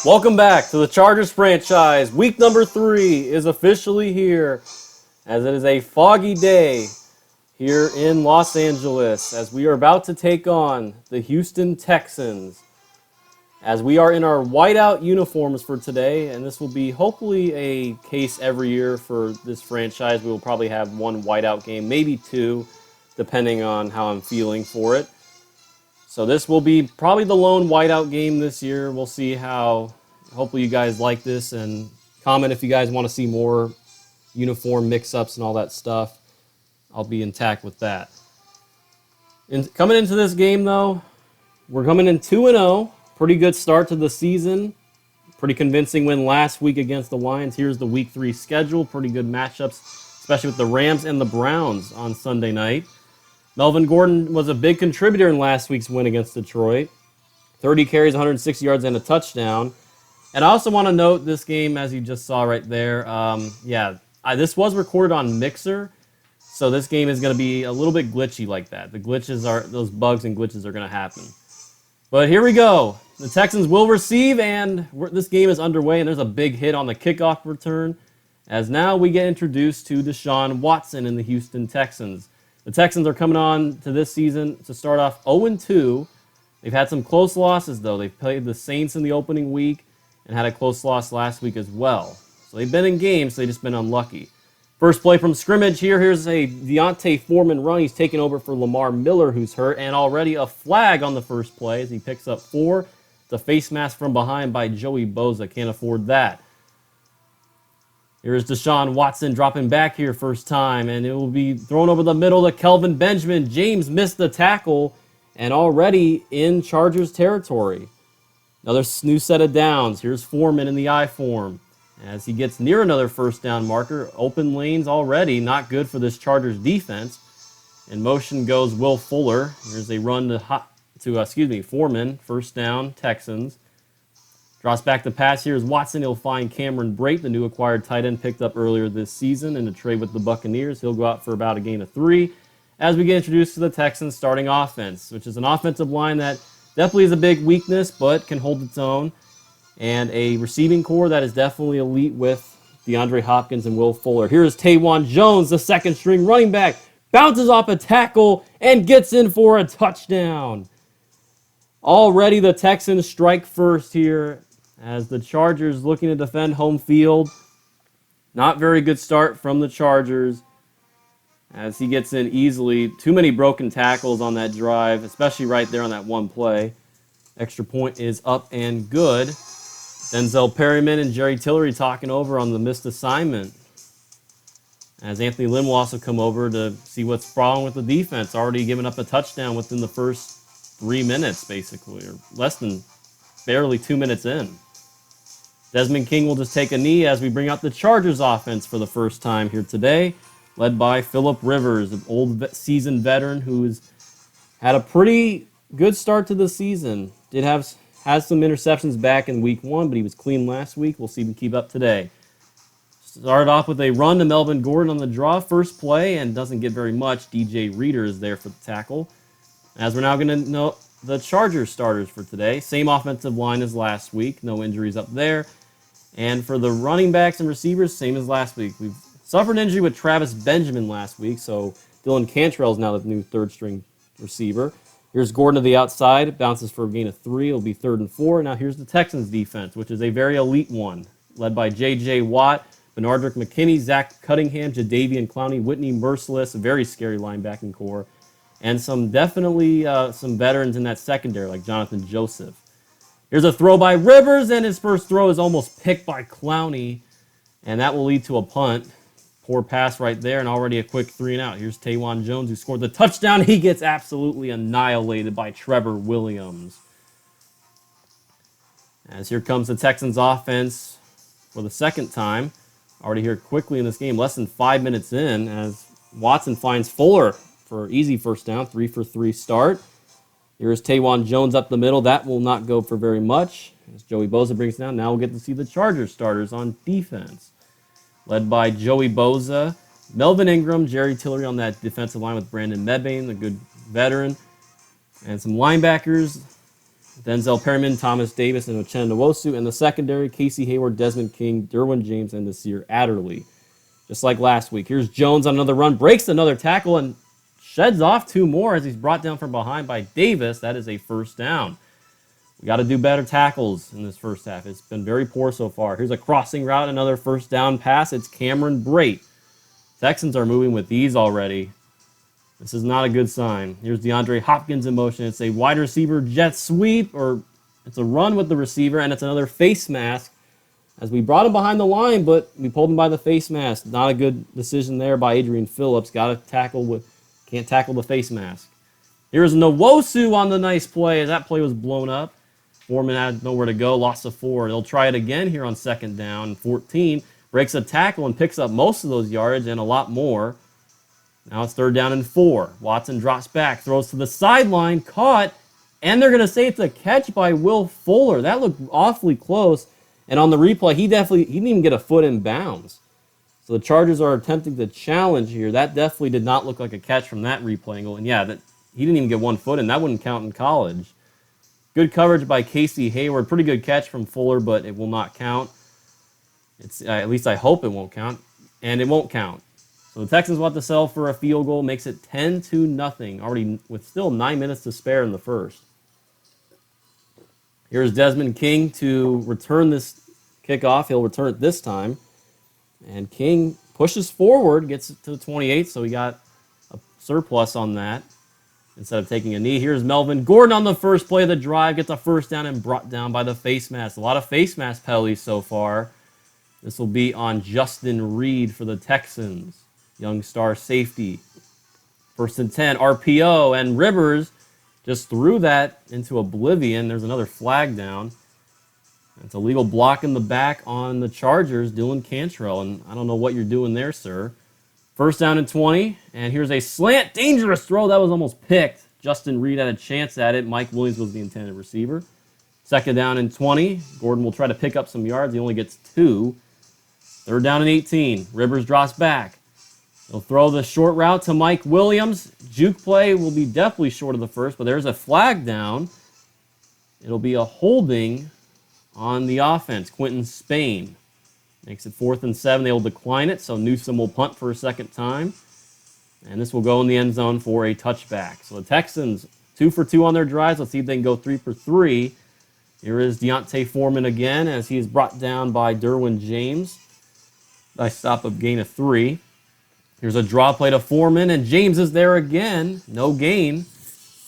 Welcome back to the Chargers franchise. Week number 3 is officially here, as it is a foggy day here in Los Angeles, as we are about to take on the Houston Texans. As we are in our whiteout uniforms for today, and this will be hopefully a case every year for this franchise. We will probably have one whiteout game, maybe two, depending on how I'm feeling for it. So this will be probably the lone whiteout game this year. We'll see how. Hopefully you guys like this, and comment if you guys want to see more uniform mix-ups and all that stuff. I'll be intact with that. Coming into this game, though, we're coming in 2-0. Pretty good start to the season. Pretty convincing win last week against the Lions. Here's the Week 3 schedule. Pretty good matchups, especially with the Rams and the Browns on Sunday night. Melvin Gordon was a big contributor in last week's win against Detroit. 30 carries, 160 yards, and a touchdown. And I also want to note this game, as you just saw right there. This was recorded on Mixer, so this game is going to be a little bit glitchy like that. Those bugs and glitches are going to happen. But here we go. The Texans will receive, and this game is underway, and there's a big hit on the kickoff return, as now we get introduced to Deshaun Watson and the Houston Texans. The Texans are coming on to this season to start off 0-2. They've had some close losses, though. They played the Saints in the opening week and had a close loss last week as well. So they've been in games, they've just been unlucky. First play from scrimmage here. Here's a Deontay Foreman run. He's taking over for Lamar Miller, who's hurt, and already a flag on the first play as he picks up 4. It's a face mask from behind by Joey Bosa. Can't afford that. Here's Deshaun Watson dropping back here first time, and it will be thrown over the middle to Kelvin Benjamin. James missed the tackle, and already in Chargers territory. Another new set of downs. Here's Foreman in the I form. As he gets near another first down marker, open lanes already, not good for this Chargers defense. In motion goes Will Fuller. Here's a run to Foreman. First down, Texans. Drops back to pass. Here's Watson. He'll find Cameron Brate, the new acquired tight end picked up earlier this season in a trade with the Buccaneers. He'll go out for about a gain of 3 as we get introduced to the Texans starting offense, which is an offensive line that definitely is a big weakness, but can hold its own. And a receiving core that is definitely elite with DeAndre Hopkins and Will Fuller. Here's Tawan Jones, the second string running back. Bounces off a tackle and gets in for a touchdown. Already the Texans strike first here as the Chargers looking to defend home field. Not very good start from the Chargers as he gets in easily. Too many broken tackles on that drive, especially right there on that one play. Extra point is up and good. Denzel Perryman and Jerry Tillery talking over on the missed assignment. As Anthony Lynn will also come over to see what's wrong with the defense. Already giving up a touchdown within the first 3 minutes, basically, or less than barely 2 minutes in. Desmond King will just take a knee as we bring out the Chargers offense for the first time here today, led by Phillip Rivers, an old seasoned veteran who's had a pretty good start to the season. Has some interceptions back in week 1, but he was clean last week. We'll see him keep up today. Started off with a run to Melvin Gordon on the draw, first play, and doesn't get very much. DJ Reader is there for the tackle. As we're now going to know the Chargers starters for today. Same offensive line as last week. No injuries up there. And for the running backs and receivers, same as last week. We've suffered an injury with Travis Benjamin last week, so Dylan Cantrell is now the new third-string receiver. Here's Gordon to the outside. Bounces for a gain of 3. It'll be 3rd and 4. Now here's the Texans defense, which is a very elite one, led by J.J. Watt, Benardrick McKinney, Zach Cunningham, Jadeveon Clowney, Whitney Merciless, a very scary linebacking core, and some veterans in that secondary like Jonathan Joseph. Here's a throw by Rivers, and his first throw is almost picked by Clowney, and that will lead to a punt. Poor pass right there, and already a quick 3 and out. Here's Tawan Jones, who scored the touchdown. He gets absolutely annihilated by Trevor Williams. As here comes the Texans offense for the second time. Already here quickly in this game, less than 5 minutes in, as Watson finds Fuller for easy first down, 3 for 3 start. Here's Tawan Jones up the middle. That will not go for very much. As Joey Bosa brings down, now we'll get to see the Chargers starters on defense. Led by Joey Bosa, Melvin Ingram, Jerry Tillery on that defensive line with Brandon Mebane, a good veteran. And some linebackers. Denzel Perryman, Thomas Davis, and Uchenna Nwosu. And the secondary, Casey Hayward, Desmond King, Derwin James, and Nasir Adderley. Just like last week. Here's Jones on another run, breaks another tackle, and sheds off 2 more as he's brought down from behind by Davis. That is a first down. We got to do better tackles in this first half. It's been very poor so far. Here's a crossing route, another first down pass. It's Cameron Brate. Texans are moving with ease already. This is not a good sign. Here's DeAndre Hopkins in motion. It's a wide receiver jet sweep, or it's a run with the receiver, and it's another face mask as we brought him behind the line, but we pulled him by the face mask. Not a good decision there by Adrian Phillips. Can't tackle the face mask. Here's Nwosu on the nice play as that play was blown up. Foreman had nowhere to go, lost a 4. They'll try it again here on second down. 14, breaks a tackle and picks up most of those yardage and a lot more. Now it's third down and 4. Watson drops back, throws to the sideline, caught, and they're going to say it's a catch by Will Fuller. That looked awfully close, and on the replay, he didn't even get a foot in bounds. So the Chargers are attempting to challenge here. That definitely did not look like a catch from that replay angle, and yeah, he didn't even get 1 foot, and that wouldn't count in college. Good coverage by Casey Hayward. Pretty good catch from Fuller, but it will not count. At least I hope it won't count, and it won't count. So the Texans want to settle for a field goal, makes it 10-0, already with still 9 minutes to spare in the first. Here's Desmond King to return this kickoff. He'll return it this time. And King pushes forward, gets it to the 28, so he got a surplus on that instead of taking a knee. Here's Melvin Gordon on the first play of the drive, gets a first down and brought down by the face mask. A lot of face mask penalties so far. This will be on Justin Reed for the Texans. Young star safety. First and 10, RPO, and Rivers just threw that into oblivion. There's another flag down. It's a legal block in the back on the Chargers, Dylan Cantrell, and I don't know what you're doing there, sir. First down and 20, and here's a slant, dangerous throw. That was almost picked. Justin Reed had a chance at it. Mike Williams was the intended receiver. Second down and 20. Gordon will try to pick up some yards. He only gets 2. Third down and 18. Rivers drops back. He'll throw the short route to Mike Williams. Juke play will be definitely short of the first, but there's a flag down. It'll be a holding on the offense. Quentin Spain makes it 4th and 7. They'll decline it, so Newsome will punt for a second time. And this will go in the end zone for a touchback. So the Texans, 2 for 2 on their drives. Let's see if they can go 3 for 3. Here is Deontay Foreman again as he is brought down by Derwin James. Nice stop up gain of 3. Here's a draw play to Foreman, and James is there again. No gain.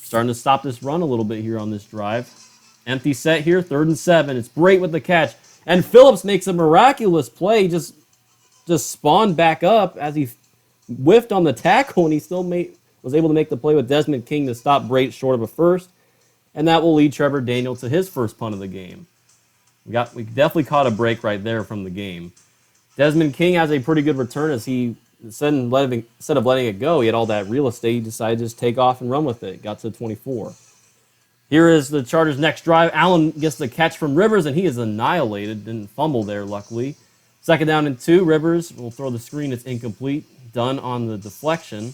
Starting to stop this run a little bit here on this drive. Empty set here, 3rd and 7. It's Brate with the catch. And Phillips makes a miraculous play. Just spawned back up as he whiffed on the tackle, and he still was able to make the play with Desmond King to stop Brate short of a first. And that will lead Trevor Daniel to his first punt of the game. We definitely caught a break right there from the game. Desmond King has a pretty good return as he, instead of letting it go, he had all that real estate. He decided to just take off and run with it. Got to the 24. Here is the Chargers' next drive. Allen gets the catch from Rivers, and he is annihilated. Didn't fumble there, luckily. Second down and 2. Rivers will throw the screen. It's incomplete. Done on the deflection.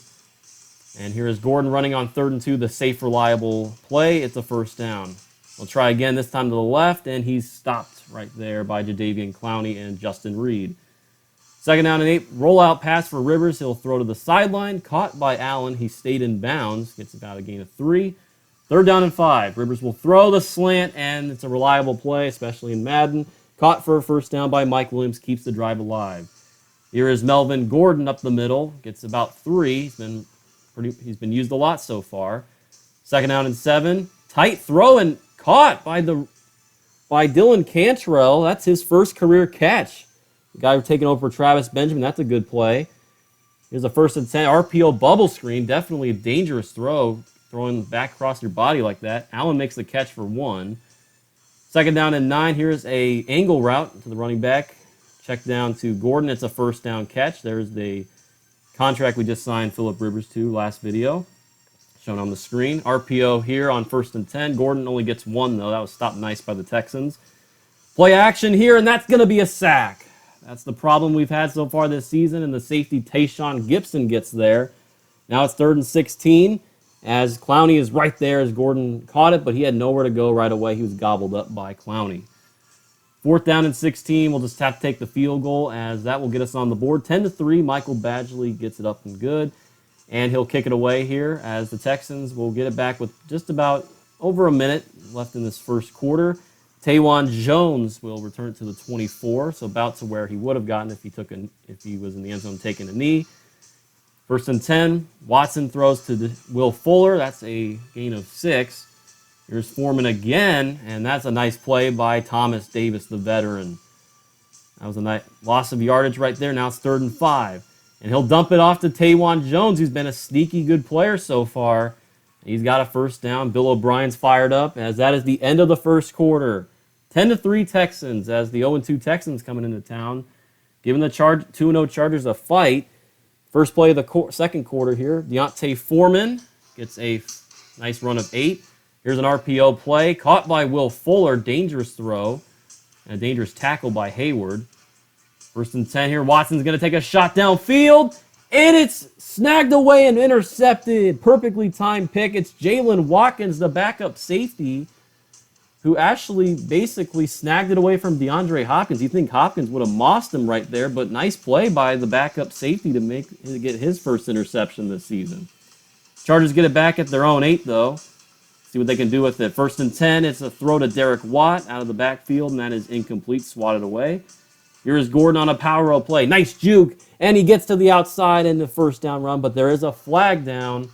And here is Gordon running on 3rd and 2, the safe, reliable play. It's a first down. We'll try again, this time to the left, and he's stopped right there by Jadeveon Clowney and Justin Reed. Second down and 8, rollout pass for Rivers. He'll throw to the sideline, caught by Allen. He stayed in bounds, gets about a gain of 3. Third down and 5. Rivers will throw the slant, and it's a reliable play, especially in Madden. Caught for a first down by Mike Williams, keeps the drive alive. Here is Melvin Gordon up the middle, gets about 3. He's been used a lot so far. Second down and 7. Tight throw and caught by Dylan Cantrell. That's his first career catch. The guy taking over for Travis Benjamin. That's a good play. Here's a 1st and 10. RPO bubble screen. Definitely a dangerous throw. Throwing back across your body like that. Allen makes the catch for 1. Second down and 9. Here's a angle route to the running back. Check down to Gordon. It's a first down catch. There's the contract we just signed Phillip Rivers to last video. Shown on the screen. RPO here on 1st and 10. Gordon only gets 1, though. That was stopped nice by the Texans. Play action here, and that's going to be a sack. That's the problem we've had so far this season, and the safety Tayshawn Gibson gets there. Now it's 3rd and 16. as Clowney is right there as Gordon caught it, but he had nowhere to go right away. He was gobbled up by Clowney. 4th down and 16. We'll just have to take the field goal as that will get us on the board. 10-3. Michael Badgley gets it up and good. And he'll kick it away here as the Texans will get it back with just about over a minute left in this first quarter. Tawan Jones will return it to the 24, so about to where he would have gotten if he was in the end zone taking a knee. 1st and 10. Watson throws to Will Fuller. That's a gain of 6. Here's Foreman again, and that's a nice play by Thomas Davis, the veteran. That was a nice loss of yardage right there. Now it's 3rd and 5. And he'll dump it off to Tawan Jones, who's been a sneaky good player so far. He's got a 1st down. Bill O'Brien's fired up as that is the end of the first quarter. 10-3 Texans as the 0-2 Texans coming into town, giving the 2-0 Chargers a fight. First play of the second quarter here. Deontay Foreman gets a nice run of 8. Here's an RPO play caught by Will Fuller. Dangerous throw and a dangerous tackle by Hayward. 1st and 10 here. Watson's going to take a shot downfield, and it's snagged away and intercepted. Perfectly timed pick. It's Jalen Watkins, the backup safety, who actually basically snagged it away from DeAndre Hopkins. You think Hopkins would have mossed him right there, but nice play by the backup safety to get his first interception this season. Chargers get it back at their own 8, though. See what they can do with it. 1st and 10. It's a throw to Derek Watt out of the backfield, and that is incomplete, swatted away. Here's Gordon on a power roll play. Nice juke, and he gets to the outside in the 1st down run, but there is a flag down,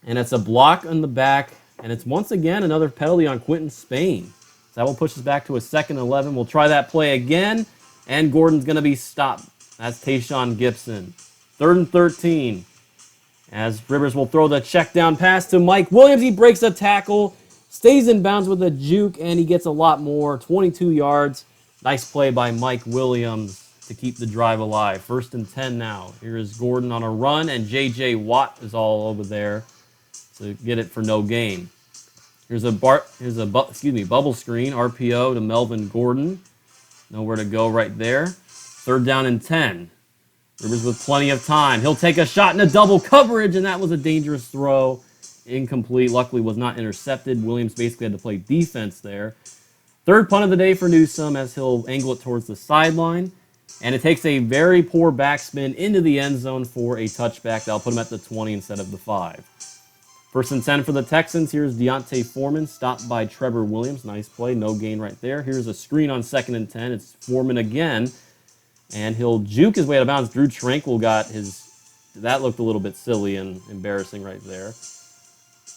and it's a block on the back, and it's once again another penalty on Quentin Spain. So that will push us back to a 2nd and 11. We'll try that play again, and Gordon's going to be stopped. That's Tayshaun Gibson. 3rd and 13. As Rivers will throw the check down pass to Mike Williams. He breaks a tackle, stays in bounds with a juke, and he gets a lot more. 22 yards. Nice play by Mike Williams to keep the drive alive. 1st and 10 now. Here is Gordon on a run, and J.J. Watt is all over there to get it for no gain. Here's a bubble screen, RPO to Melvin Gordon. Nowhere to go right there. 3rd down and 10. Rivers with plenty of time. He'll take a shot in a double coverage, and that was a dangerous throw. Incomplete. Luckily was not intercepted. Williams basically had to play defense there. 3rd punt of the day for Newsome as he'll angle it towards the sideline. And it takes a very poor backspin into the end zone for a touchback. That'll put him at the 20 instead of the 5. 1st and 10 for the Texans. Here's Deontay Foreman, stopped by Trevor Williams. Nice play, no gain right there. Here's a screen on 2nd and 10. It's Foreman again. And he'll juke his way out of bounds. Drew Tranquil got that looked a little bit silly and embarrassing right there.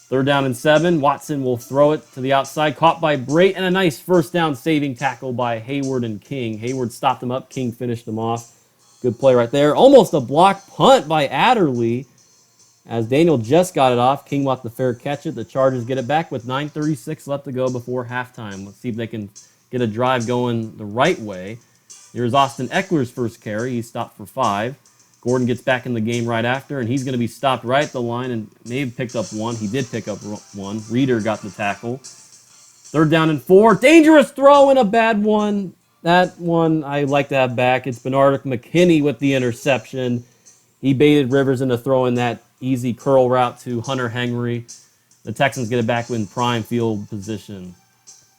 3rd down and 7. Watson will throw it to the outside, caught by Brait, and a nice 1st down saving tackle by Hayward and King. Hayward stopped him up. King finished him off. Good play right there. Almost a block punt by Adderley as Daniel just got it off. King left the fair catch it. The Chargers get it back with 9:36 left to go before halftime. Let's see if they can get a drive going the right way. Here's Austin Eckler's first carry. He stopped for 5. Gordon gets back in the game right after, and he's going to be stopped right at the line and may have picked up 1. He did pick up 1. Reeder got the tackle. 3rd down and 4. Dangerous throw and a bad one. That one I like to have back. It's Bernard McKinney with the interception. He baited Rivers into throwing that easy curl route to Hunter Henry. The Texans get it back in prime field position.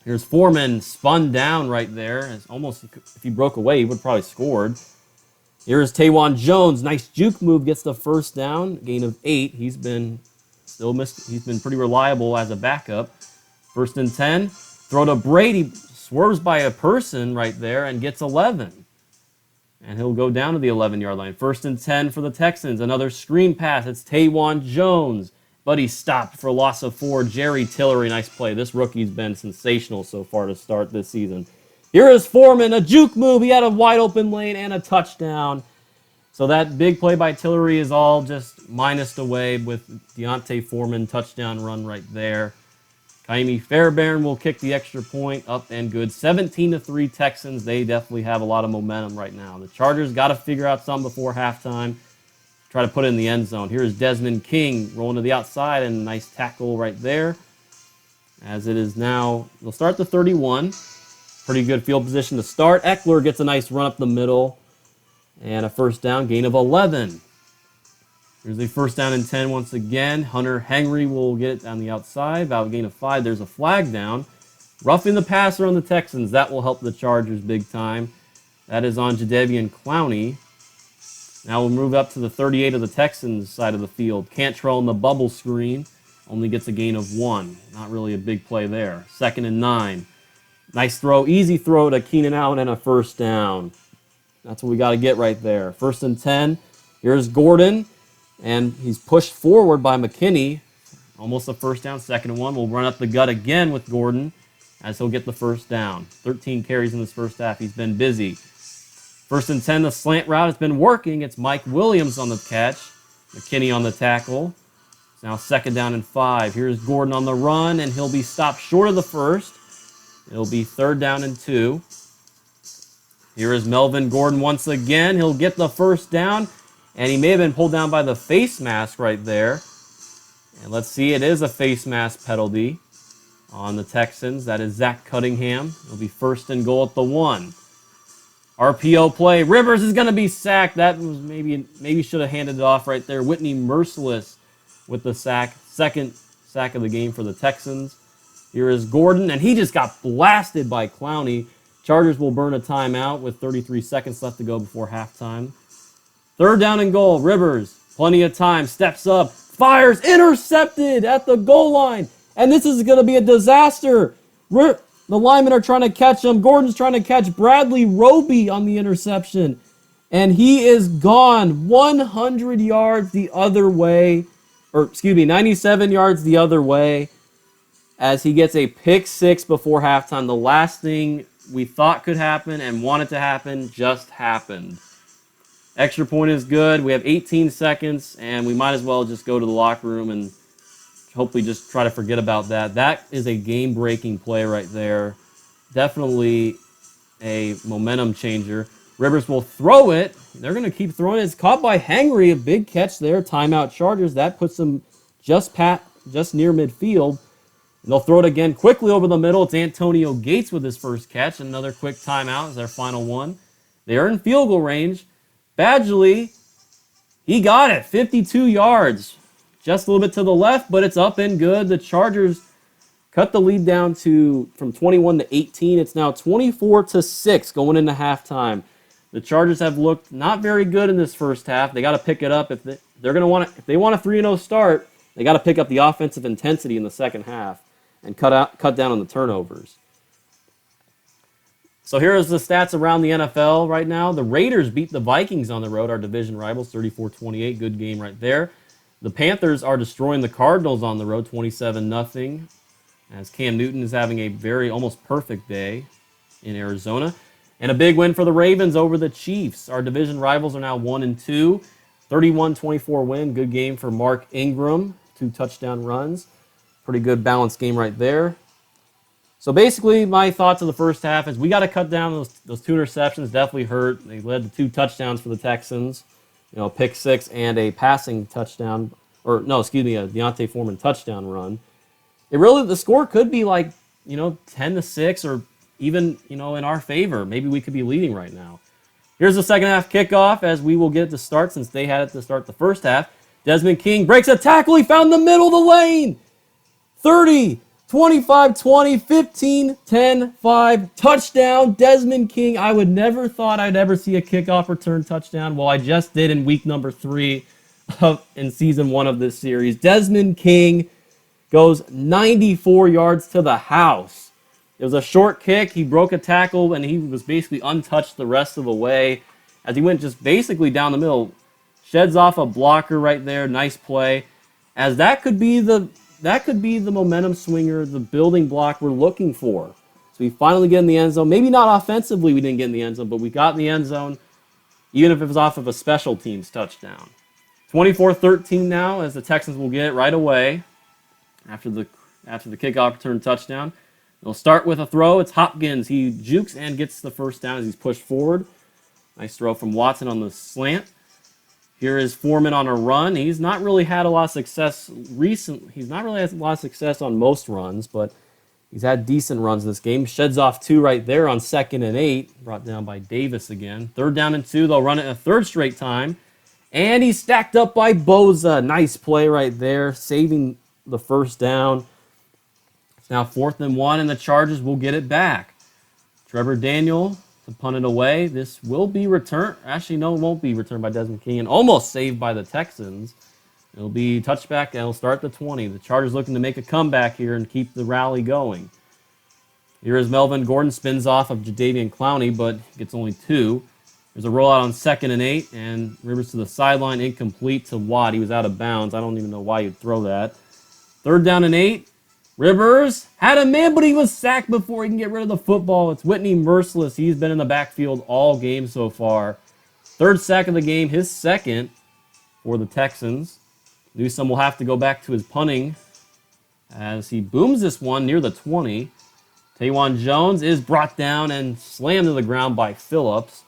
Here's Foreman spun down right there. It's almost, if he broke away, he would have probably scored. Here's Tawan Jones. Nice juke move, gets the 1st down. Gain of 8. He's been pretty reliable as a backup. 1st and 10. Throw to Brady. Swerves by a person right there and gets 11. And he'll go down to the 11-yard line. 1st and 10 for the Texans. Another screen pass. It's Tawan Jones. But he's stopped for a loss of 4. Jerry Tillery, nice play. This rookie's been sensational so far to start this season. Here is Foreman, a juke move. He had a wide open lane and a touchdown. So that big play by Tillery is all just minused away with Deontay Foreman touchdown run right there. Kaimi Fairbairn will kick the extra point, up and good. 17-3 Texans. They definitely have a lot of momentum right now. The Chargers got to figure out something before halftime. Try to put it in the end zone. Here's Desmond King rolling to the outside, and a nice tackle right there. As it is now, they'll start the 31. Pretty good field position to start. Eckler gets a nice run up the middle and a 1st down, gain of 11. There's a first down and 10 once again. Hunter Henry will get it on the outside. About a gain of 5. There's a flag down. Roughing the passer on the Texans. That will help the Chargers big time. That is on Jadeveon Clowney. Now we'll move up to the 38 of the Texans side of the field. Cantrell in the bubble screen. Only gets a gain of 1. Not really a big play there. 2nd and 9. Nice throw. Easy throw to Keenan Allen and a first down. That's what we got to get right there. 1st and 10. Here's Gordon. And he's pushed forward by McKinney. Almost a first down. 2nd and 1. We'll run up the gut again with Gordon as he'll get the first down. 13 carries in this first half. He's been busy. 1st and 10. The slant route has been working. It's Mike Williams on the catch. McKinney on the tackle. It's now 2nd down and 5. Here's Gordon on the run, and he'll be stopped short of the first. It'll be 3rd down and 2. Here is Melvin Gordon once again. He'll get the first down. And he may have been pulled down by the face mask right there. And let's see, it is a face mask penalty on the Texans. That is Zach Cunningham. It'll be 1st and goal at the 1. RPO play. Rivers is going to be sacked. That was maybe should have handed it off right there. Whitney Merciless with the sack. 2nd sack of the game for the Texans. Here is Gordon, and he just got blasted by Clowney. Chargers will burn a timeout with 33 seconds left to go before halftime. 3rd down and goal. Rivers, plenty of time, steps up, fires, intercepted at the goal line. And this is going to be a disaster. The linemen are trying to catch him. Gordon's trying to catch Bradley Roby on the interception. And he is gone 100 yards the other way. 97 yards the other way as he gets a pick 6 before halftime. The last thing we thought could happen and wanted to happen just happened. Extra point is good. We have 18 seconds, and we might as well just go to the locker room and hopefully just try to forget about that. That is a game-breaking play right there. Definitely a momentum changer. Rivers will throw it. They're going to keep throwing it. It's caught by Henry. A big catch there. Timeout Chargers. That puts them just near midfield. And they'll throw it again quickly over the middle. It's Antonio Gates with his first catch. Another quick timeout is their final one. They are in field goal range. Badgley, he got it, 52 yards. Just a little bit to the left, but it's up and good. The Chargers cut the lead down from 21 to 18. It's now 24-6 going into halftime. The Chargers have looked not very good in this first half. They got to pick it up if they want a 3-0 start. They got to pick up the offensive intensity in the second half and cut down on the turnovers. So here is the stats around the NFL right now. The Raiders beat the Vikings on the road, our division rivals, 34-28. Good game right there. The Panthers are destroying the Cardinals on the road, 27-0, as Cam Newton is having a very almost perfect day in Arizona. And a big win for the Ravens over the Chiefs. Our division rivals are now 1-2. 31-24 win. Good game for Mark Ingram. 2 touchdown runs. Pretty good balanced game right there. So basically, my thoughts of the first half is we got to cut down those 2 interceptions. Definitely hurt. They led to 2 touchdowns for the Texans. Pick 6 and a passing touchdown. A Deontay Foreman touchdown run. The score could be 10-6 or even, in our favor. Maybe we could be leading right now. Here's the second half kickoff as we will get it to start since they had it to start the first half. Desmond King breaks a tackle. He found the middle of the lane. 30, 25-20, 15, 10, 5, touchdown, Desmond King. I would never thought I'd ever see a kickoff return touchdown. Well, I just did in week number 3 in season 1 of this series. Desmond King goes 94 yards to the house. It was a short kick. He broke a tackle, and he was basically untouched the rest of the way as he went just basically down the middle. Sheds off a blocker right there. Nice play. As that could be the momentum swinger, the building block we're looking for. So we finally get in the end zone. Maybe not offensively we didn't get in the end zone, but we got in the end zone, even if it was off of a special teams touchdown. 24-13 now as the Texans will get it right away after the kickoff return touchdown. They'll start with a throw. It's Hopkins. He jukes and gets the first down as he's pushed forward. Nice throw from Watson on the slant. Here is Foreman on a run. He's not really had a lot of success recently. He's not really had a lot of success on most runs, but he's had decent runs in this game. Sheds off 2 right there on 2nd and 8. Brought down by Davis again. 3rd down and 2. They'll run it a 3rd straight time. And he's stacked up by Boza. Nice play right there, saving the first down. It's now 4th and 1, and the Chargers will get it back. Trevor Daniel to punt it away. This will be returned. Actually, no, it won't be returned by Desmond King, and almost saved by the Texans. It'll be touchback, and it'll start at the 20. The Chargers looking to make a comeback here and keep the rally going. Here is Melvin Gordon, spins off of Jadeveon Clowney, but gets only 2. There's a rollout on 2nd and 8, and Rivers to the sideline, incomplete to Watt. He was out of bounds. I don't even know why you'd throw that. 3rd down and 8. Rivers had a man, but he was sacked before he can get rid of the football. It's Whitney Merciless. He's been in the backfield all game so far. 3rd sack of the game, his 2nd for the Texans. Newsome will have to go back to his punting as he booms this one near the 20. Tajuan Jones is brought down and slammed to the ground by Phillips.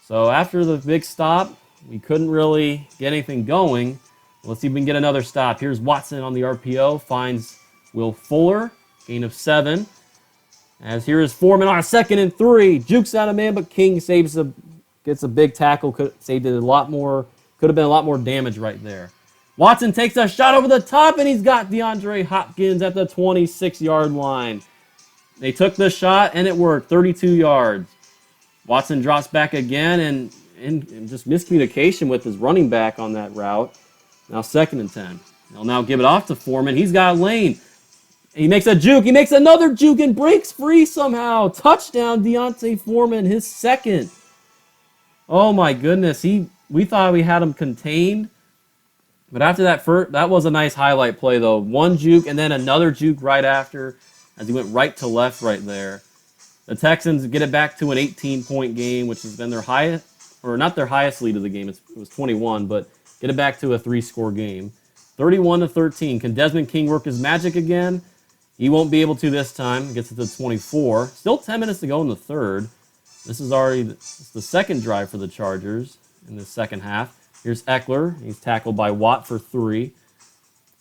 So after the big stop, we couldn't really get anything going. Let's see if we can get another stop. Here's Watson on the RPO, finds Will Fuller, gain of 7. As here is Foreman on a 2nd and 3. Jukes out a man, but King gets a big tackle. Could have been a lot more damage right there. Watson takes a shot over the top, and he's got DeAndre Hopkins at the 26-yard line. They took the shot, and it worked. 32 yards. Watson drops back again, and just miscommunication with his running back on that route. Now 2nd and 10. They'll now give it off to Foreman. He's got a lane. He makes a juke. He makes another juke and breaks free somehow. Touchdown, Deontay Foreman, his 2nd. Oh, my goodness. We thought we had him contained. But after that was a nice highlight play, though. One juke and then another juke right after as he went right to left right there. The Texans get it back to an 18-point game, which has been their highest, or not their highest lead of the game. It was 21, but get it back to a 3-score game. 31-13. Can Desmond King work his magic again? He won't be able to this time. Gets it to 24. Still 10 minutes to go in the 3rd. This is already the 2nd drive for the Chargers in the 2nd half. Here's Eckler. He's tackled by Watt for 3.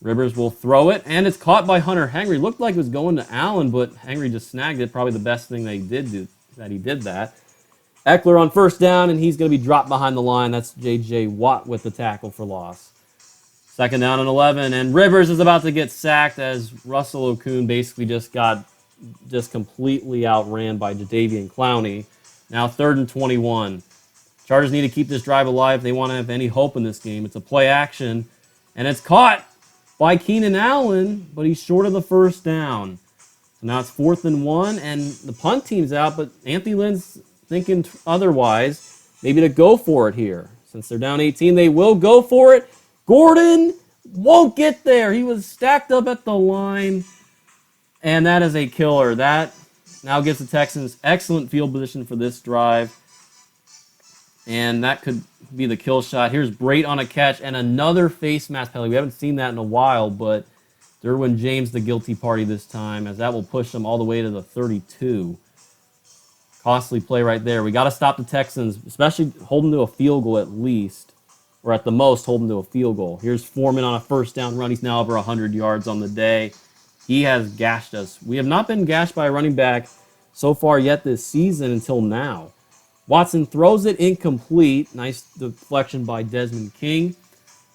Rivers will throw it, and it's caught by Hunter Henry. Looked like it was going to Allen, but Henry just snagged it. Probably the best thing that he did that. Eckler on 1st down, and he's going to be dropped behind the line. That's J.J. Watt with the tackle for loss. 2nd down and 11, and Rivers is about to get sacked as Russell Okung basically just got completely outran by Jadeveon Clowney. Now 3rd and 21. Chargers need to keep this drive alive if they want to have any hope in this game. It's a play action, and it's caught by Keenan Allen, but he's short of the 1st down. So now it's 4th and 1, and the punt team's out, but Anthony Lynn's thinking otherwise, maybe to go for it here. Since they're down 18, they will go for it. Gordon won't get there. He was stacked up at the line, and that is a killer. That now gives the Texans excellent field position for this drive, and that could be the kill shot. Here's Brait on a catch and another face mask penalty. We haven't seen that in a while, but Derwin James the guilty party this time, as that will push them all the way to the 32. Costly play right there. We got to stop the Texans, especially hold them to a field goal at least, or at the most hold them to a field goal. Here's Foreman on a 1st down run. He's now over 100 yards on the day. He has gashed us. We have not been gashed by a running back so far yet this season until now. Watson throws it incomplete. Nice deflection by Desmond King.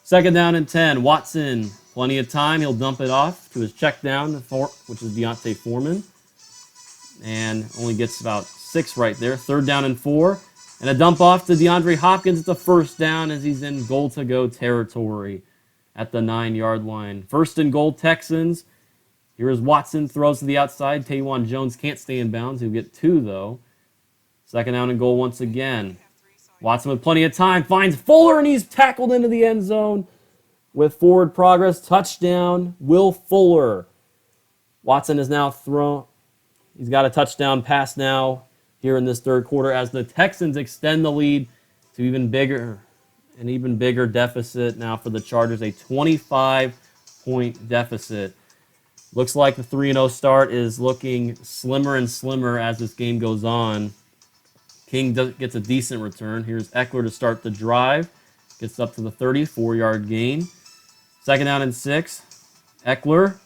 2nd down and 10. Watson, plenty of time. He'll dump it off to his check down, which is Deontay Foreman. And only gets about 6 right there. 3rd down and 4. And a dump off to DeAndre Hopkins at the 1st down as he's in goal-to-go territory at the 9-yard line. 1st and goal, Texans. Here is Watson, throws to the outside. Tajuan Jones can't stay in bounds. He'll get 2, though. 2nd down and goal once again. Watson with plenty of time finds Fuller, and he's tackled into the end zone with forward progress. Touchdown, Will Fuller. Watson is now thrown. He's got a touchdown pass now here in this 3rd quarter as the Texans extend the lead to even bigger deficit now for the Chargers, a 25-point deficit. Looks like the 3-0 start is looking slimmer and slimmer as this game goes on. King gets a decent return. Here's Eckler to start the drive. Gets up to the 34-yard gain. 2nd down and 6. Eckler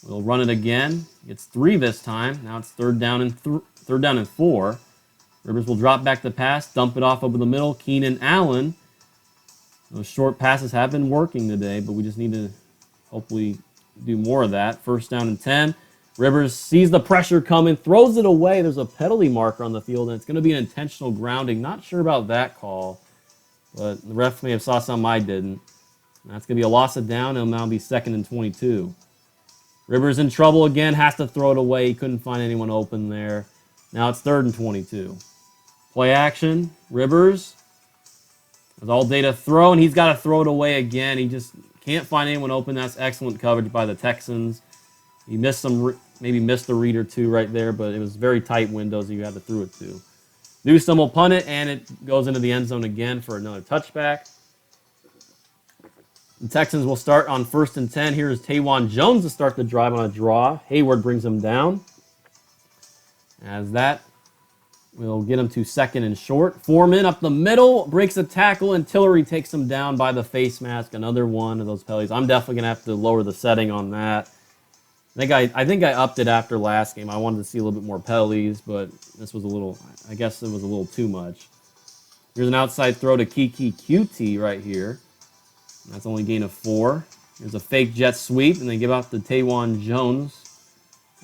will run it again. Gets 3 this time. Now it's 3rd down and 4. Rivers will drop back the pass, dump it off over the middle. Keenan Allen Those short passes have been working today, but we just need to hopefully do more of that. First down and 10. Rivers sees the pressure coming, throws it away. There's a penalty marker on the field, and it's going to be an intentional grounding. Not sure about that call, but the ref may have saw something I didn't. And that's going to be a loss of down. It'll now be 2nd and 22. Rivers in trouble again, has to throw it away. He couldn't find anyone open there. Now it's 3rd and 22. Play action. Rivers with all day to throw, and he's got to throw it away again. He just can't find anyone open. That's excellent coverage by the Texans. He missed maybe missed a read or two right there, but it was very tight windows you had to throw it to. Newsome will punt it, and it goes into the end zone again for another touchback. The Texans will start on 1st and 10. Here's Taywan Jones to start the drive on a draw. Hayward brings him down. As that will get him to 2nd and short. Foreman up the middle, breaks a tackle, and Tillery takes him down by the face mask. Another one of those penalties. I'm definitely going to have to lower the setting on that. I think I upped it after last game. I wanted to see a little bit more penalties, but this was I guess it was a little too much. Here's an outside throw to Kiki QT right here. That's only a gain of 4. Here's a fake jet sweep, and they give out to Taywan Jones.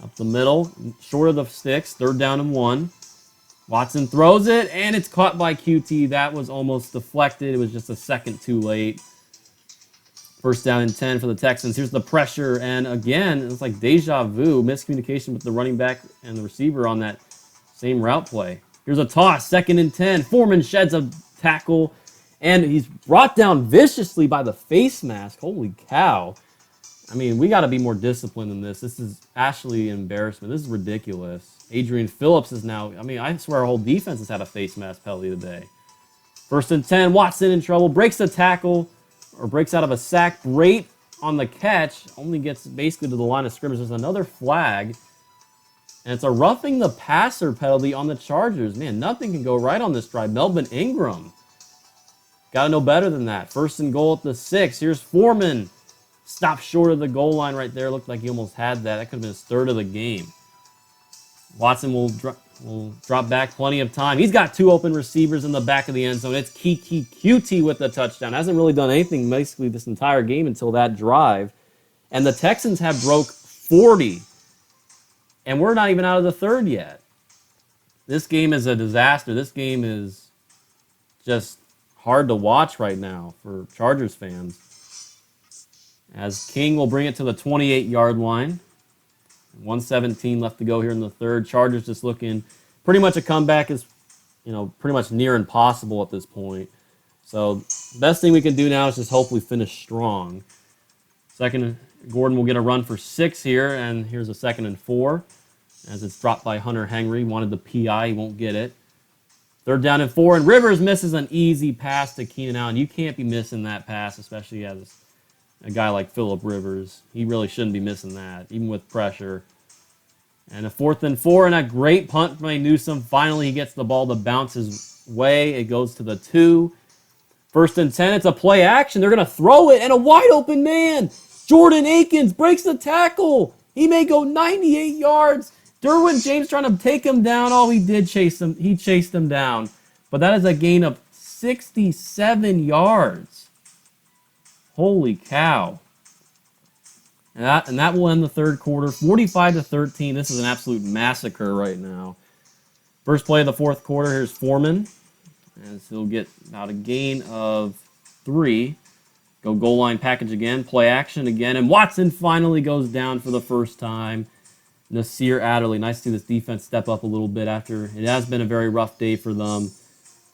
Up the middle, short of the sticks, 3rd down and 1. Watson throws it, and it's caught by QT. That was almost deflected. It was just a second too late. 1st down and 10 for the Texans. Here's the pressure, and again, it's like deja vu. Miscommunication with the running back and the receiver on that same route play. Here's a toss, 2nd and 10. Foreman sheds a tackle. And he's brought down viciously by the face mask. Holy cow. I mean, we got to be more disciplined than this. This is actually an embarrassment. This is ridiculous. Adrian Phillips is now, I swear our whole defense has had a face mask penalty today. 1st and 10, Watson in trouble, breaks the tackle, or breaks out of a sack. Great on the catch, only gets basically to the line of scrimmage. There's another flag, and it's a roughing the passer penalty on the Chargers. Man, nothing can go right on this drive. Melvin Ingram. Got to know better than that. 1st and goal at the 6. Here's Foreman. Stopped short of the goal line right there. Looked like he almost had that. That could have been his 3rd of the game. Watson will drop back plenty of time. He's got 2 open receivers in the back of the end zone. It's Kiki QT with the touchdown. Hasn't really done anything basically this entire game until that drive. And the Texans have broke 40. And we're not even out of the 3rd yet. This game is a disaster. This game is just hard to watch right now for Chargers fans. As King will bring it to the 28-yard line. 1:17 left to go here in the 3rd. Chargers just looking pretty much a comeback is, pretty much near impossible at this point. So best thing we can do now is just hopefully finish strong. Gordon will get a run for 6 here, and here's a 2nd and 4 as it's dropped by Hunter Henry. Wanted the PI, he won't get it. 3rd down and 4, and Rivers misses an easy pass to Keenan Allen. You can't be missing that pass, especially as a guy like Phillip Rivers. He really shouldn't be missing that, even with pressure. And a 4th and 4, and a great punt by Newsome. Finally, he gets the ball to bounce his way. It goes to the 2. 1st and 10, it's a play action. They're going to throw it, and a wide open man. Jordan Akins breaks the tackle. He may go 98 yards. Derwin James trying to take him down. Oh, he did chase him. He chased him down. But that is a gain of 67 yards. Holy cow. And that will end the 3rd quarter. 45-13. This is an absolute massacre right now. First play of the 4th quarter. Here's Foreman. As he'll get about a gain of 3. Go goal line package again. Play action again. And Watson finally goes down for the first time. Nasir Adderley. Nice to see this defense step up a little bit after it has been a very rough day for them.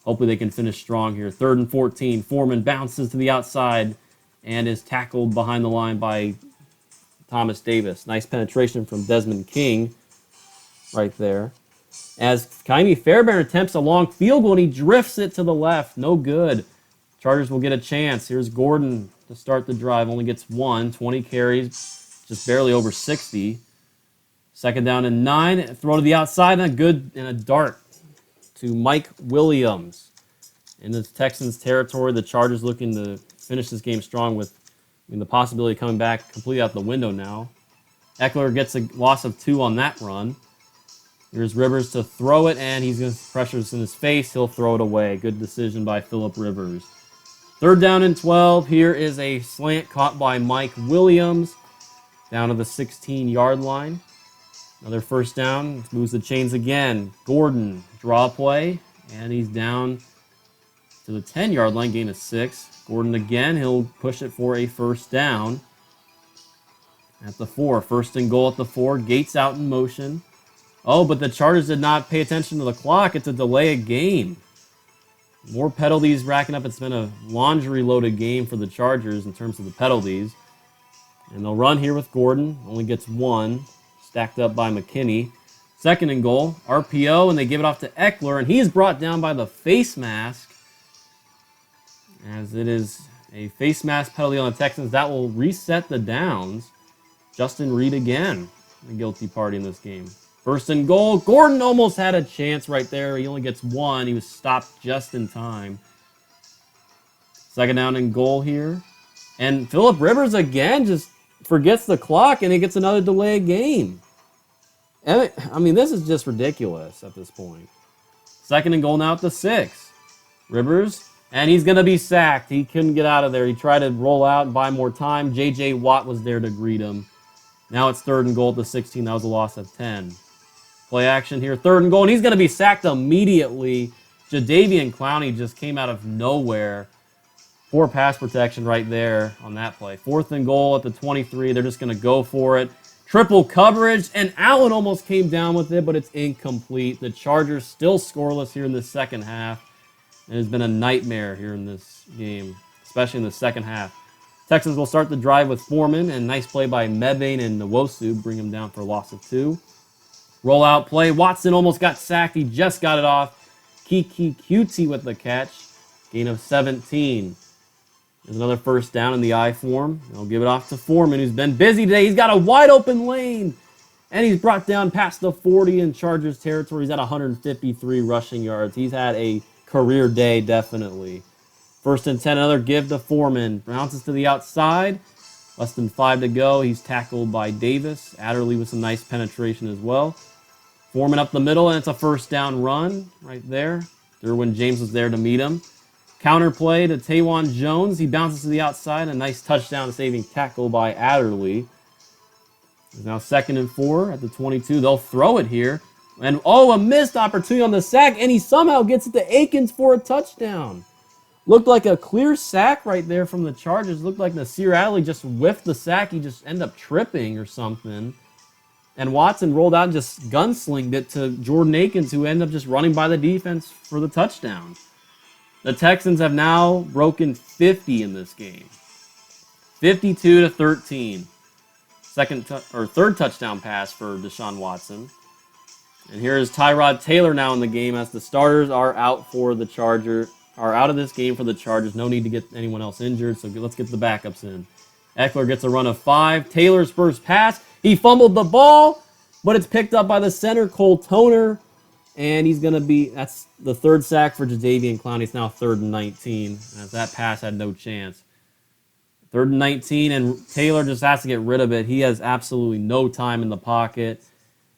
Hopefully they can finish strong here. 3rd and 14. Foreman bounces to the outside and is tackled behind the line by Thomas Davis. Nice penetration from Desmond King right there. As Kaimi Fairbairn attempts a long field goal and he drifts it to the left. No good. Chargers will get a chance. Here's Gordon to start the drive. Only gets 1. 20 carries. Just barely over 60. 2nd down and 9. Throw to the outside and a dart to Mike Williams. In the Texans territory, the Chargers looking to finish this game strong with the possibility of coming back completely out the window now. Eckler gets a loss of 2 on that run. Here's Rivers to throw it, and he's going to pressure in his face. He'll throw it away. Good decision by Phillip Rivers. Third down and 12. Here is a slant caught by Mike Williams down to the 16-yard line. Another first down. Moves the chains again. Gordon, draw play, and he's down to the 10-yard line, gain of 6. Gordon again. He'll push it for a first down at the 4. First and goal at the 4. Gates out in motion. Oh, but the Chargers did not pay attention to the clock. It's a delay of game. More penalties racking up. It's been a laundry-loaded game for the Chargers in terms of the penalties. And they'll run here with Gordon. Only gets 1. Stacked up by McKinney. Second and goal. RPO, and they give it off to Eckler. And he's brought down by the face mask. As it is a face mask penalty on the Texans. That will reset the downs. Justin Reed again, the guilty party in this game. First and goal. Gordon almost had a chance right there. He only gets 1. He was stopped just in time. Second down and goal here. And Phillip Rivers again just forgets the clock, and he gets another delay of game. And I mean, this is just ridiculous at this point. Second and goal now at the 6. Rivers, and he's going to be sacked. He couldn't get out of there. He tried to roll out and buy more time. J.J. Watt was there to greet him. Now it's third and goal at the 16. That was a loss of 10. Play action here. Third and goal, and he's going to be sacked immediately. Jadeveon Clowney just came out of nowhere. Poor pass protection right there on that play. Fourth and goal at the 23. They're just going to go for it. Triple coverage, and Allen almost came down with it, but it's incomplete. The Chargers still scoreless here in the second half. It has been a nightmare here in this game, especially in the second half. Texans will start the drive with Foreman, and nice play by Mebane and Nwosu, bring him down for a loss of 2. Rollout play. Watson almost got sacked. He just got it off. Kiki Cutie with the catch. Gain of 17. There's another first down in the I form. They'll give it off to Foreman, who's been busy today. He's got a wide open lane, and he's brought down past the 40 in Chargers territory. He's at 153 rushing yards. He's had a career day, definitely. First and 10, another give to Foreman. Bounces to the outside. Less than 5 to go. He's tackled by Davis. Adderley with some nice penetration as well. Foreman up the middle, and it's a first down run right there. Derwin James was there to meet him. Counter play to Tawan Jones. He bounces to the outside. A nice touchdown saving tackle by Adderley. It's now 2nd and 4 at the 22. They'll throw it here. And a missed opportunity on the sack, and he somehow gets it to Akins for a touchdown. Looked like a clear sack right there from the Chargers. Looked like Nasir Adderley just whiffed the sack. He just ended up tripping or something. And Watson rolled out and just gunslinged it to Jordan Akins, who ended up just running by the defense for the touchdown. The Texans have now broken 50 in this game. 52-13. Third touchdown pass for Deshaun Watson. And here is Tyrod Taylor now in the game as the starters are out of this game for the Chargers. No need to get anyone else injured, so let's get the backups in. Eckler gets a run of 5. Taylor's first pass. He fumbled the ball, but it's picked up by the center, Cole Toner. And that's the third sack for Jadeveon Clowney. It's now 3rd and 19, as that pass had no chance. 3rd and 19, and Taylor just has to get rid of it. He has absolutely no time in the pocket.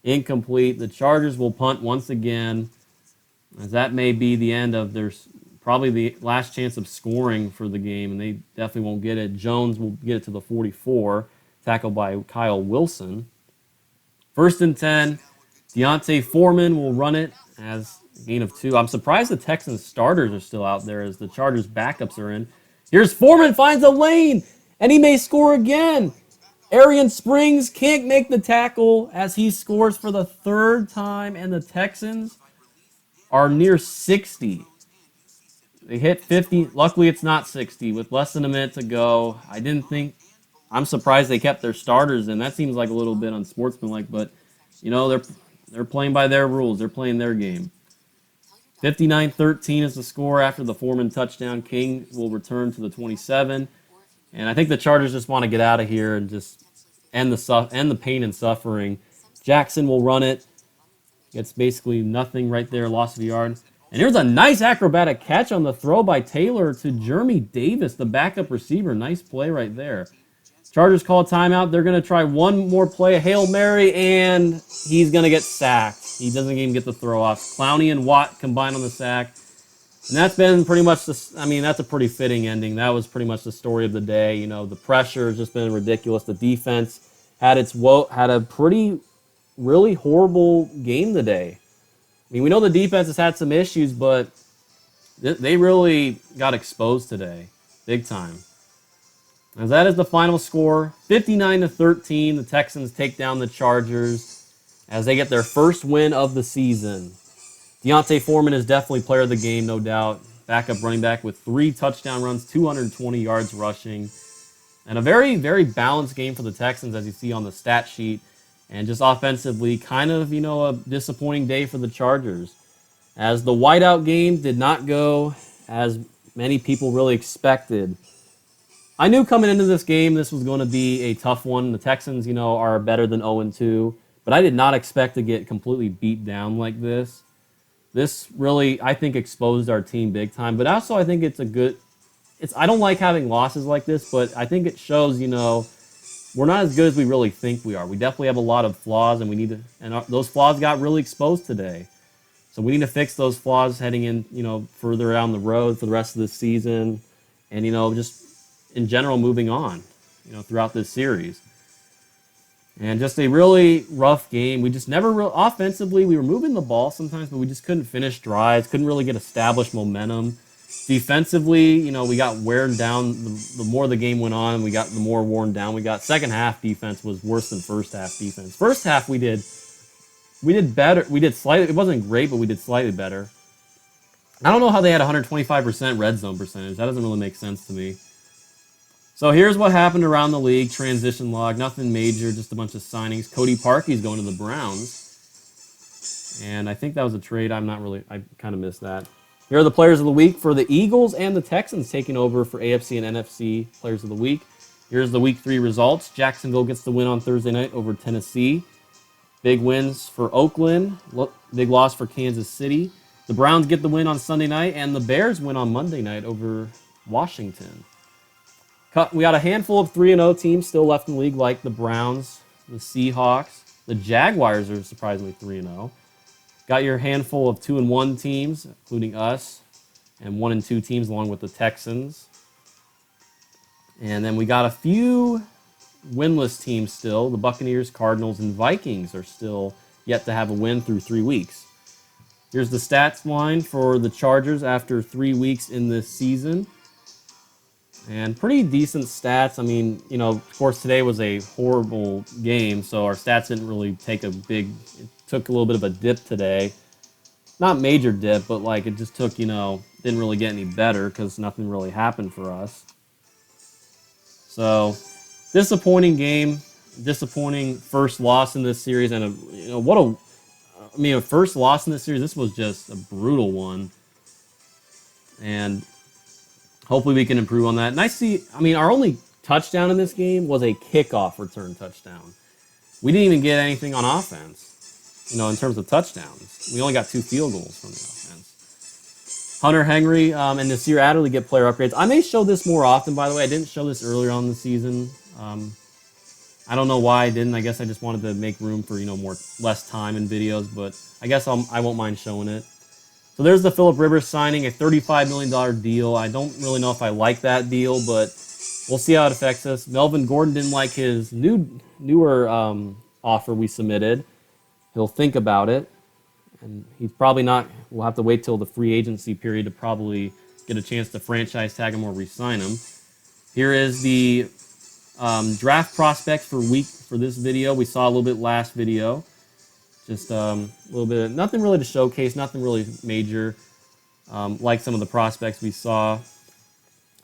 Incomplete. The Chargers will punt once again, as that may be the end of probably the last chance of scoring for the game, and they definitely won't get it. Jones will get it to the 44, tackled by Kyle Wilson. 1st and 10. Deontay Foreman will run it as a gain of 2. I'm surprised the Texans starters are still out there as the Chargers backups are in. Here's Foreman, finds a lane, and he may score again. Arian Springs can't make the tackle as he scores for the 3rd time, and the Texans are near 60. They hit 50. Luckily, it's not 60 with less than a minute to go. I'm surprised they kept their starters in. That seems like a little bit unsportsmanlike, but they're playing by their rules. They're playing their game. 59-13 is the score after the Foreman touchdown. King will return to the 27. And I think the Chargers just want to get out of here and just end the pain and suffering. Jackson will run it. Gets basically nothing right there, loss of a yard. And here's a nice acrobatic catch on the throw by Taylor to Jeremy Davis, the backup receiver. Nice play right there. Chargers call timeout. They're going to try one more play, a Hail Mary, and he's going to get sacked. He doesn't even get the throw off. Clowney and Watt combine on the sack. And that's been pretty much that's a pretty fitting ending. That was pretty much the story of the day. You know, the pressure has just been ridiculous. The defense had a pretty really horrible game today. I mean, we know the defense has had some issues, but they really got exposed today, big time. As that is the final score, 59-13. The Texans take down the Chargers as they get their first win of the season. Deontay Foreman is definitely player of the game, no doubt. Backup running back with 3 touchdown runs, 220 yards rushing. And a very, very balanced game for the Texans, as you see on the stat sheet. And just offensively, kind of, a disappointing day for the Chargers. As the whiteout game did not go as many people really expected. I knew coming into this game this was going to be a tough one. The Texans, are better than 0-2. But I did not expect to get completely beat down like this. This really, I think, exposed our team big time. But also, I think I don't like having losses like this, but I think it shows, we're not as good as we really think we are. We definitely have a lot of flaws, and those flaws got really exposed today. So we need to fix those flaws heading in, further down the road for the rest of the season, and just in general moving on, throughout this series. And just a really rough game. We just offensively, we were moving the ball sometimes, but we just couldn't finish drives, couldn't really get established momentum. Defensively, we got wearing down. The more the game went on, the more worn down we got. Second half defense was worse than first half defense. First half we did better. We did slightly. It wasn't great, but we did slightly better. I don't know how they had 125% red zone percentage. That doesn't really make sense to me. So here's what happened around the league. Transition log, nothing major, just a bunch of signings. Cody Parkey's going to the Browns. And I think that was a trade. I kind of missed that. Here are the players of the week for the Eagles and the Texans taking over for AFC and NFC players of the week. Here's the week 3 results. Jacksonville gets the win on Thursday night over Tennessee. Big wins for Oakland. Big loss for Kansas City. The Browns get the win on Sunday night, and the Bears win on Monday night over Washington. We got a handful of 3-0 teams still left in the league, like the Browns, the Seahawks. The Jaguars are surprisingly 3-0. Got your handful of 2-1 teams, including us, and 1-2 teams along with the Texans. And then we got a few winless teams still. The Buccaneers, Cardinals, and Vikings are still yet to have a win through 3 weeks. Here's the stats line for the Chargers after 3 weeks in this season. And pretty decent stats. I mean, of course, today was a horrible game, so our stats didn't really take it took a little bit of a dip today. Not major dip, but it just took, didn't really get any better because nothing really happened for us. So, disappointing game, disappointing first loss in this series, and a first loss in this series. This was just a brutal one. And hopefully we can improve on that. And our only touchdown in this game was a kickoff return touchdown. We didn't even get anything on offense, in terms of touchdowns. We only got 2 field goals from the offense. Hunter Henry and Nasir Adderley get player upgrades. I may show this more often, by the way. I didn't show this earlier on in the season. I don't know why I didn't. I guess I just wanted to make room for, less time in videos, but I guess I won't mind showing it. So there's the Phillip Rivers signing, a $35 million deal. I don't really know if I like that deal, but we'll see how it affects us. Melvin Gordon didn't like his newer offer we submitted. He'll think about it, and he's probably not. We'll have to wait till the free agency period to probably get a chance to franchise tag him or re-sign him. Here is the draft prospects for this video. We saw a little bit last video. Just a little bit, nothing really to showcase, nothing really major, like some of the prospects we saw.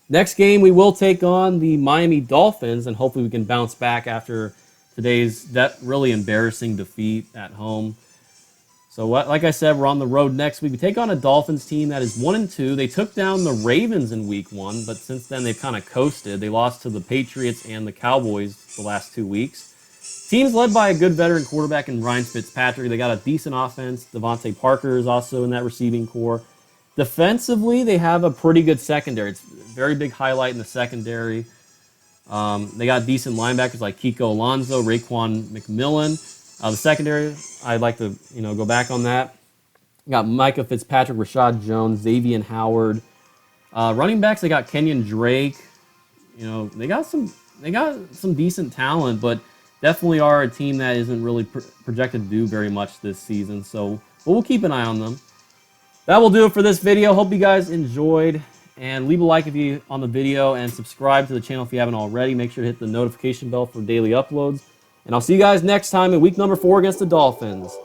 Next game, we will take on the Miami Dolphins, and hopefully we can bounce back after today's really embarrassing defeat at home. So, like I said, we're on the road next week. We take on a Dolphins team that is 1-2. They took down the Ravens in week 1, but since then they've kind of coasted. They lost to the Patriots and the Cowboys the last 2 weeks. Team's led by a good veteran quarterback in Ryan Fitzpatrick. They got a decent offense. Devontae Parker is also in that receiving core. Defensively, they have a pretty good secondary. It's a very big highlight in the secondary. They got decent linebackers like Kiko Alonso, Raekwon McMillan. The secondary, I'd like to go back on that. You got Micah Fitzpatrick, Rashad Jones, Xavier Howard. Running backs, they got Kenyon Drake. You know, they got some decent talent, but definitely are a team that isn't really projected to do very much this season. So we'll keep an eye on them. That will do it for this video. Hope you guys enjoyed, and leave a like if you on the video, and subscribe to the channel if you haven't already. Make sure to hit the notification bell for daily uploads, and I'll see you guys next time in week number 4 against the Dolphins.